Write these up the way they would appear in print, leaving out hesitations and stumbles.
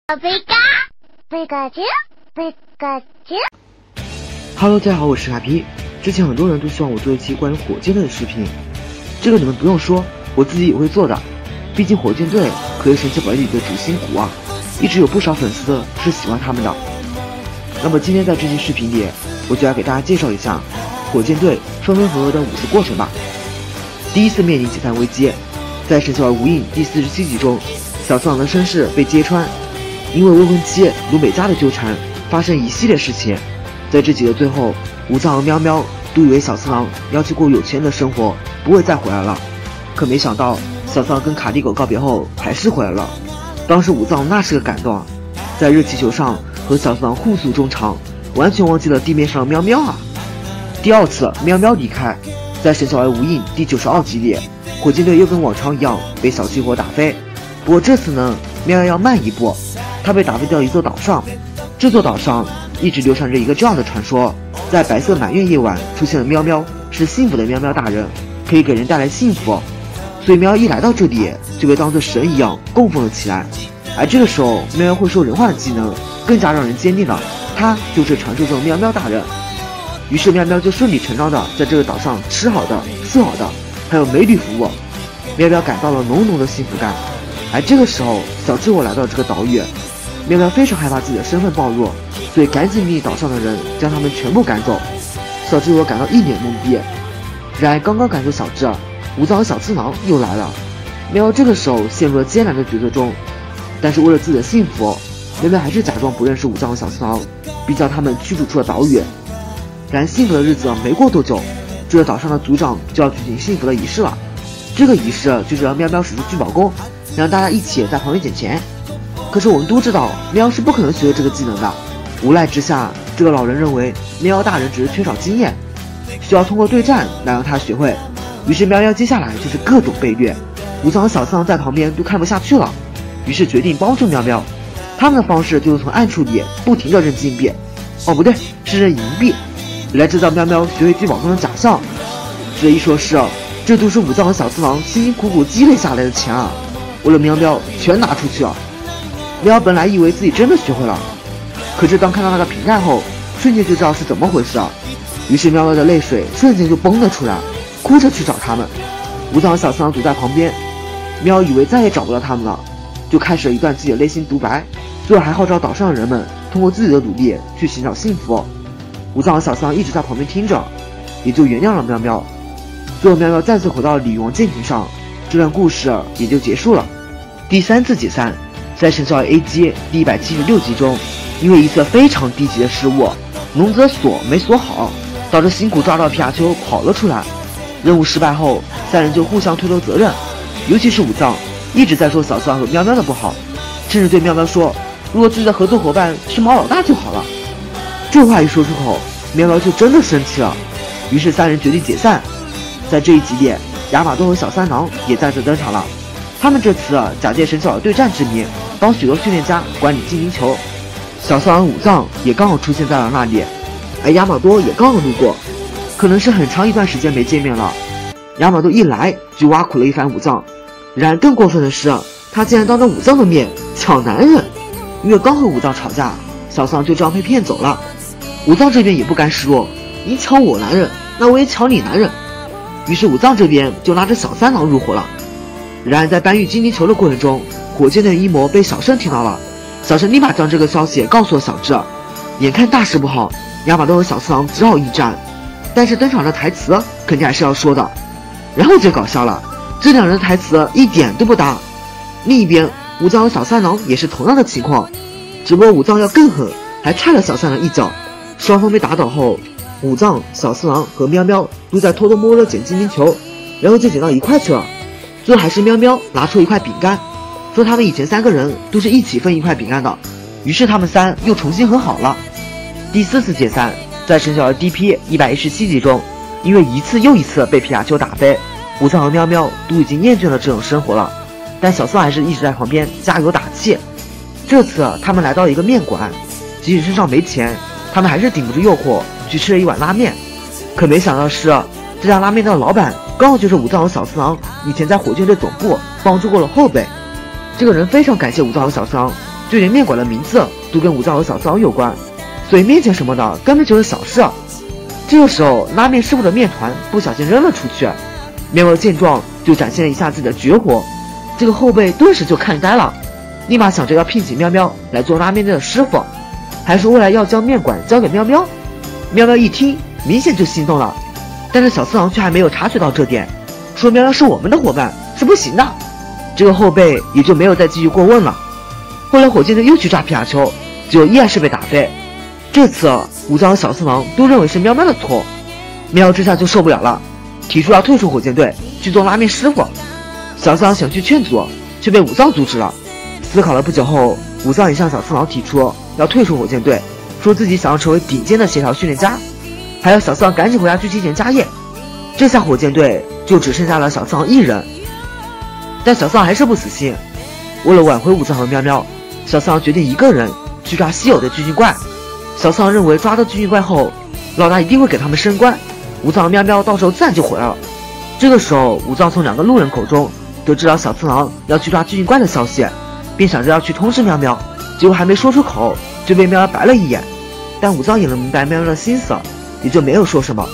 Hello， 大家好，我是卡皮。之前很多人都希望我做一期关于火箭队的视频，这个你们不用说，我自己也会做的。毕竟火箭队可是神奇宝贝里的主心骨啊，一直有不少粉丝是喜欢他们的。那么今天在这期视频里，我就来给大家介绍一下火箭队分分合合的50过程吧。第一次面临解散危机，在神奇宝贝无印第47集中，小次郎的身世被揭穿，因为未婚妻卢美嘉的纠缠，发生一系列事情。在这集的最后，武藏和喵喵都以为小次郎要去过有钱人的生活，不会再回来了。可没想到，小次郎跟卡蒂狗告别后还是回来了。当时武藏那是个感动啊，在热气球上和小次郎互诉衷肠，完全忘记了地面上的喵喵啊。第二次喵喵离开，在神奇宝贝无印第92集里，火箭队又跟往常一样被小气火打飞。不过这次呢，喵喵要慢一步，他被打飞到一座岛上。这座岛上一直流传着一个这样的传说，在白色满月夜晚出现的喵喵是幸福的喵喵大人，可以给人带来幸福，所以喵一来到这里就被当作神一样供奉了起来。而这个时候喵喵会说人话的技能，更加让人坚定了他就是传说中的喵喵大人。于是喵喵就顺理成章的在这个岛上吃好的睡好的，还有美女服务，喵喵感到了浓浓的幸福感。而这个时候小智我来到这个岛屿，喵喵非常害怕自己的身份暴露，所以赶紧命令岛上的人将他们全部赶走。小智我感到一脸懵逼。然而刚刚赶走小智，武藏和小次郎又来了。喵喵这个时候陷入了艰难的抉择中，但是为了自己的幸福，喵喵还是假装不认识武藏和小次郎，并将他们驱逐出了岛屿。然而幸福的日子没过多久，这个岛上的族长就要举行幸福的仪式了。这个仪式就是让喵喵使出聚宝弓，让大家一起在旁边捡钱。可是我们都知道喵是不可能学会这个技能的，无奈之下，这个老人认为喵大人只是缺少经验，需要通过对战来让他学会。于是喵接下来就是各种被虐，武藏和小次郎在旁边都看不下去了，于是决定帮助喵。他们的方式就是从暗处里不停地扔金币，哦不对，是扔银币，来制造喵学会聚宝弓的假象。这一说是，这都是武藏和小次郎辛辛苦苦积累下来的钱啊，为了喵全拿出去了。喵本来以为自己真的学会了，可是当看到那个瓶盖后，瞬间就知道是怎么回事啊。于是喵的泪水瞬间就崩了出来，哭着去找他们。武藏和小次郎堵在旁边，喵以为再也找不到他们了，就开始了一段自己的内心独白，最后还号召岛上的人们通过自己的努力去寻找幸福。武藏和小次郎一直在旁边听着，也就原谅了喵。最后喵再次回到了鲤鱼王舰艇上，这段故事也就结束了。第3次解散，在神奇宝贝 A 级第176集中，因为一次非常低级的失误，龙泽锁没锁好，导致辛苦抓到皮卡丘跑了出来。任务失败后，3人就互相推脱责任，尤其是武藏一直在说小次郎和喵的不好，甚至对喵说如果自己的合作伙伴是猫老大就好了。这话一说出口，喵就真的生气了，于是3人决定解散。在这一集里，亚马多和小三郎也再次登场了，他们这次假借神奇宝贝对战之名，帮许多训练家管理精灵球。小次郎武藏也刚好出现在了那里，而亚马多也刚好路过，可能是很长一段时间没见面了。亚马多一来就挖苦了一番武藏，然而更过分的是，他竟然当着武藏的面抢男人，因为刚和武藏吵架，小次郎就这样被骗走了。武藏这边也不甘示弱，你抢我男人，那我也抢你男人。于是武藏这边就拉着小三郎入伙了。然而在搬运精灵球的过程中，火箭队阴谋被小胜听到了，小胜立马将这个消息告诉了小智。眼看大事不好，亚马多和小次郎只好应战，但是登场的台词肯定还是要说的。然后最搞笑了，这两人的台词一点都不搭。另一边武藏和小三郎也是同样的情况，只不过武藏要更狠，还踹了小三郎一脚。双方被打倒后，武藏、小次郎和喵都在偷偷摸摸的捡精灵球，然后就捡到一块去了。最后还是喵拿出一块饼干，说他们以前3个人都是一起分一块饼干的，于是他们3又重新和好了。第4次解散，在神奇宝贝 DP 117集中，因为一次又一次被皮卡丘打飞，武藏和喵都已经厌倦了这种生活了，但小次郎还是一直在旁边加油打气。这次他们来到一个面馆，即使身上没钱，他们还是顶不住诱惑去吃了一碗拉面。可没想到是，这家拉面的老板刚好就是武藏和小次郎以前在火箭队总部帮助过了后辈。这个人非常感谢武藏和小次郎，就连面馆的名字都跟武藏和小次郎有关，所以面前什么的根本就是小事。这个时候，拉面师傅的面团不小心扔了出去，喵喵见状就展现了一下自己的绝活，这个后辈顿时就看呆了，立马想着要聘请喵喵来做拉面的师傅，还说未来要将面馆交给喵喵。喵喵一听，明显就心动了，但是小次郎却还没有察觉到这点，说喵喵是我们的伙伴，是不行的。这个后辈也就没有再继续过问了。后来火箭队又去抓皮卡丘，结果依然是被打飞。这次武藏和小次郎都认为是喵喵的错，喵这下就受不了了，提出要退出火箭队去做拉面师傅。小次郎想去劝阻，却被武藏阻止了。思考了不久后，武藏也向小次郎提出要退出火箭队，说自己想要成为顶尖的协调训练家，还要小次郎赶紧回家去继承家业。这下火箭队就只剩下了小次郎一人。但小次郎还是不死心，为了挽回武藏和喵喵，小次郎决定一个人去抓稀有的巨精怪。小次郎认为抓到巨精怪后，老大一定会给他们升官，武藏和喵喵到时候自然就回来了。这个时候，武藏从2个路人口中得知了小次郎要去抓巨精怪的消息，便想着要去通知喵喵，结果还没说出口就被喵喵白了一眼。但武藏也能明白喵喵的心思，也就没有说什么。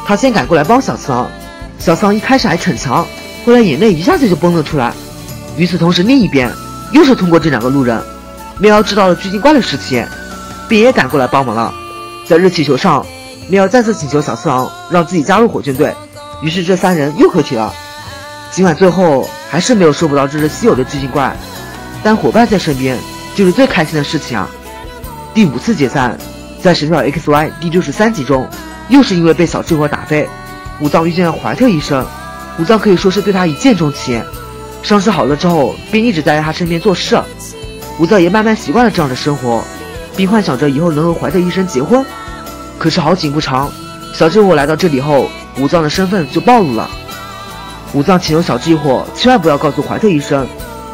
他先赶过来帮小次郎，小次郎一开始还逞强，后来眼泪一下子就崩了出来。与此同时，另一边又是通过这2个路人，喵喵知道了巨精怪的事情，便也赶过来帮忙了。在热气球上，喵喵再次请求小次郎让自己加入火箭队，于是这3人又合体了。尽管最后还是没有收不到这只稀有的巨精怪，但伙伴在身边就是最开心的事情啊。第5次解散，在神庙 XY 第63集中，又是因为被小智火打飞，武藏遇见了怀特医生。武藏可以说是对他一见钟情，伤势好了之后便一直待在他身边做事。武藏也慢慢习惯了这样的生活，并幻想着以后能和怀特医生结婚。可是好景不长，小智火来到这里后，武藏的身份就暴露了。武藏请求小智火千万不要告诉怀特医生，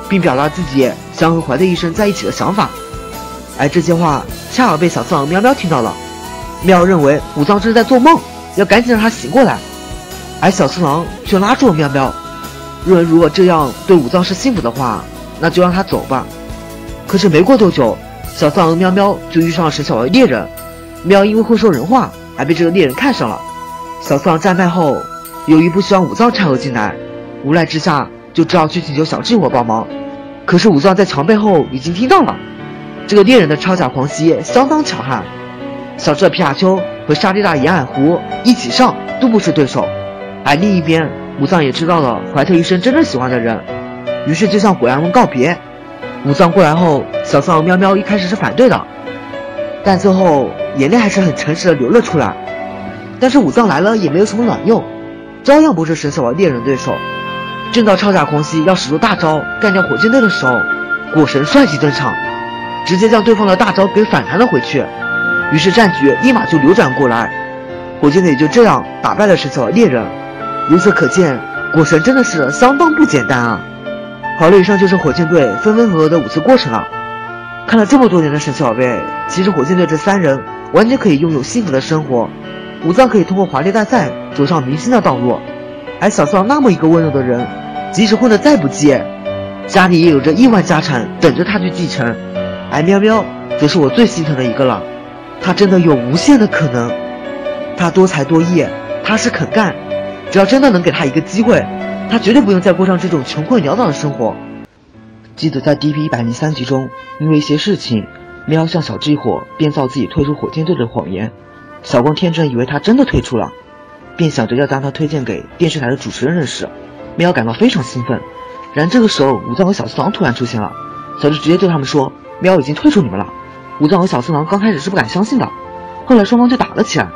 并表达自己想和怀特医生在一起的想法。而这些话恰好被小次郎喵喵听到了，喵认为武藏这是在做梦，要赶紧让他醒过来。而小次郎却拉住了喵喵，认为如果这样对武藏是幸福的话，那就让他走吧。可是没过多久，小次郎和喵喵就遇上了神小的猎人，喵因为会说人话，还被这个猎人看上了。小次郎战败后，由于不希望武藏掺和进来，无奈之下就只好去请求小智火帮忙。可是武藏在墙背后已经听到了，这个猎人的超甲狂袭相当强悍，小智的皮卡丘和沙地大沿海湖一起上都不是对手。而另一边，武藏也知道了怀特医生真正喜欢的人，于是就向鬼安文告别。武藏过来后，小次郎喵喵一开始是反对的，但最后眼泪还是很诚实的流了出来。但是武藏来了也没有什么卵用，照样不是神小的猎人对手。正到超甲狂袭要使出大招干掉火箭队的时候，果神帅气登场，直接将对方的大招给反弹了回去，于是战局立马就扭转过来，火箭队也就这样打败了神小的猎人。由此可见，果神真的是相当不简单啊。好了，以上就是火箭队分分合合的5次过程了。看了这么多年的神奇宝贝，其实火箭队这3人完全可以拥有幸福的生活。武藏可以通过华丽大赛走上明星的道路，而小次郎那么一个温柔的人，即使混得再不济，家里也有着亿万家产等着他去继承。而喵喵则是我最心疼的一个了，他真的有无限的可能，他多才多艺，他是肯干，只要真的能给他一个机会，他绝对不用再过上这种穷困潦倒的生活。记得在 DP 103集中，因为一些事情，喵向小智火编造自己退出火箭队的谎言。小光天真以为他真的退出了，便想着要将他推荐给电视台的主持人认识。喵感到非常兴奋。然这个时候，武藏和小次郎突然出现了，小智直接对他们说：“喵已经退出你们了。”武藏和小次郎刚开始是不敢相信的，后来双方就打了起来。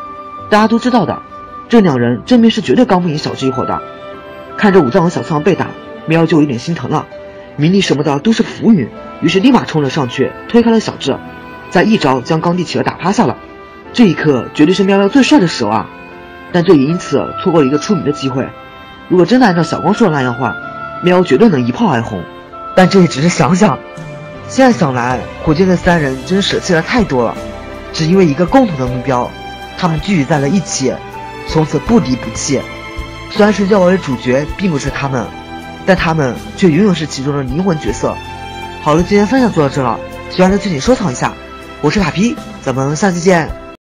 大家都知道的，这2人正面是绝对刚不赢小智一伙的。看着武藏和小次郎被打，喵就有点心疼了，名利什么的都是浮云，于是立马冲了上去，推开了小智，再一招将钢地企鹅打趴下了。这一刻绝对是喵喵最帅的时候啊！但这也因此错过了一个出名的机会。如果真的按照小光说的那样话，喵绝对能一炮而红。但这也只是想想，现在想来，火箭队3人真舍弃了太多了，只因为一个共同的目标，他们聚集在了一起，从此不离不弃。虽然神教王的主角并不是他们，但他们却永远是其中的灵魂角色。好了，今天分享就到这了，喜欢的就请收藏一下。我是卡皮，咱们下期见。